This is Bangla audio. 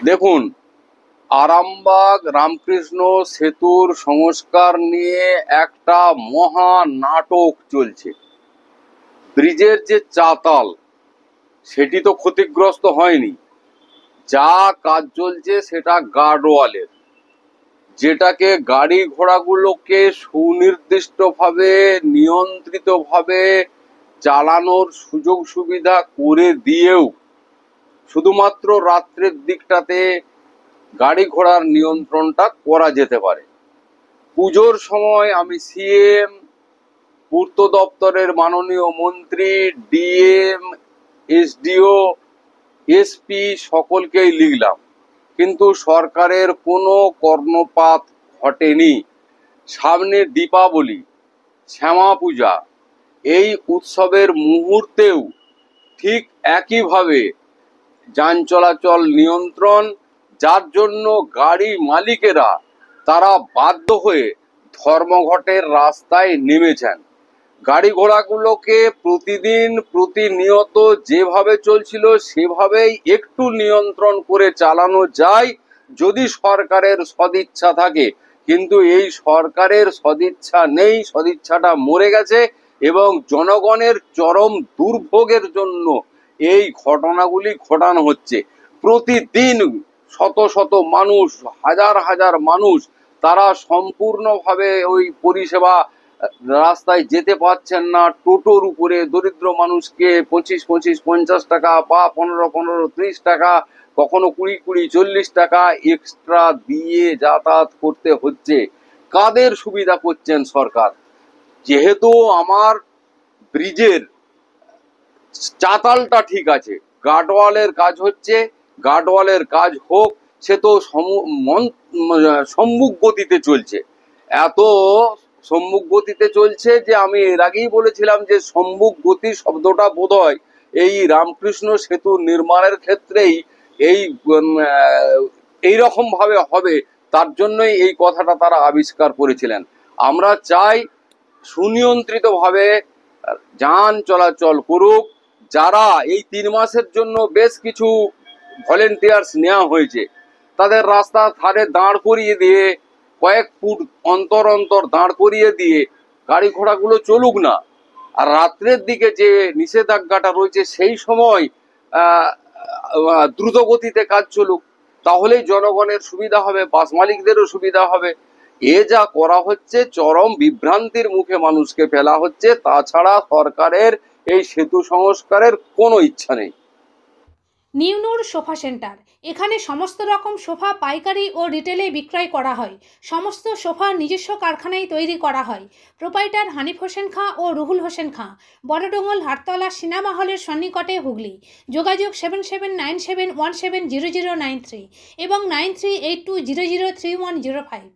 দেখুন, আরামবাগ রামকৃষ্ণ সেতুর সংস্কার নিয়ে একটা মহা নাটক চলছে। ব্রিজের যে চাতাল সেটি তো ক্ষতিগ্রস্ত হয়নি, যা কাজ চলছে সেটা গার্ডওয়ালের, যেটাকে গাড়ি ঘোড়াগুলোকে সুনির্দিষ্টভাবে নিয়ন্ত্রিতভাবে চালানোর সুযোগ সুবিধা করে দিয়েও শুধুমাত্র রাত্রের দিকটাতে গাড়ি ঘোড়ার নিয়ন্ত্রণটা করা যেতে পারে। পুজোর সময় আমি সিএম, পূর্ত দপ্তরের মাননীয় মন্ত্রী, ডিএম, এসডিও, এসপি সকলকেই লিখলাম, কিন্তু সরকারের কোনো কর্ণপাত ঘটেনি। সামনে দীপাবলি, শ্যামা পূজা, এই উৎসবের মুহূর্তেও ঠিক একইভাবে যান চলাচল নিয়ন্ত্রণ, যার জন্য গাড়ি মালিকেরা তারা বাধ্য হয়ে ধর্মঘটের রাস্তায় নেমেছেন। গাড়ি ঘোড়াগুলোকে প্রতিদিন প্রতিনিয়ত যেভাবে চলছিল সেভাবেই একটু নিয়ন্ত্রণ করে চালানো যায় যদি সরকারের সদিচ্ছা থাকে, কিন্তু এই সরকারের সদিচ্ছা নেই, সদিচ্ছাটা মরে গেছে এবং জনগণের চরম দুর্ভোগের জন্য এই ঘটনাগুলি ঘটানো হচ্ছে। প্রতিদিন শত শত মানুষ, হাজার হাজার মানুষ তারা সম্পূর্ণভাবে ওই পরিষেবা রাস্তায় যেতে পারছেন না। টোটোর উপরে দরিদ্র মানুষকে 25-50 টাকা বা 15-30 টাকা, কখনো 20-40 টাকা এক্সট্রা দিয়ে যাতায়াত করতে হচ্ছে। কাদের সুবিধা করছেন সরকার? যেহেতু আমার ব্রিজের চাতালটা ঠিক আছে, গার্ডওয়ালের কাজ হচ্ছে, গার্ডওয়ালের কাজ হোক, সে তো সম্মুখ গতিতে চলছে। এত সম্মুখ গতিতে চলছে যে আমি এর আগেই বলেছিলাম যে সম্মুখ গতি শব্দটা বোধহয় এই রামকৃষ্ণ সেতু নির্মাণের ক্ষেত্রেই এইরকম ভাবে হবে, তার জন্যই এই কথাটা তারা আবিষ্কার করেছিলেন। আমরা চাই সুনিয়ন্ত্রিতভাবে যান চলাচল করুক। যারা এই 3 মাসের জন্য বেশ কিছু ভলেন্টিয়ার্স নেওয়া হয়েছে, তাদের রাস্তার ধারে দাঁড় করিয়ে দিয়ে, কয়েক ফুট অন্তর অন্তর দাঁড় করিয়ে দিয়ে গাড়ি ঘোড়াগুলো চলুক না। আর রাত্রের দিকে যে নিষেধাজ্ঞাটা রয়েছে সেই সময় দ্রুত গতিতে কাজ চলুক, তাহলেই জনগণের সুবিধা হবে, বাস মালিকদেরও সুবিধা হবে। এ যা করা হচ্ছে চরম বিভ্রান্তির মুখে মানুষকে ফেলা হচ্ছে, তাছাড়া সরকারের এই সেতু সংস্কারের কোনো ইচ্ছা নেই। নিউনুর সোফা সেন্টার, এখানে সমস্ত রকম সোফা পাইকারি ও রিটেলে বিক্রয় করা হয়। সমস্ত সোফা নিজস্ব কারখানায় তৈরি করা হয়। প্রোপাইটার হানিফ হোসেন খাঁ ও রুহুল হোসেন খাঁ, বড়ডোঙ্গল হাটতলা সিনেমা হলের সন্নিকটে, হুগলি। যোগাযোগ 7797170093 এবং 9382003105।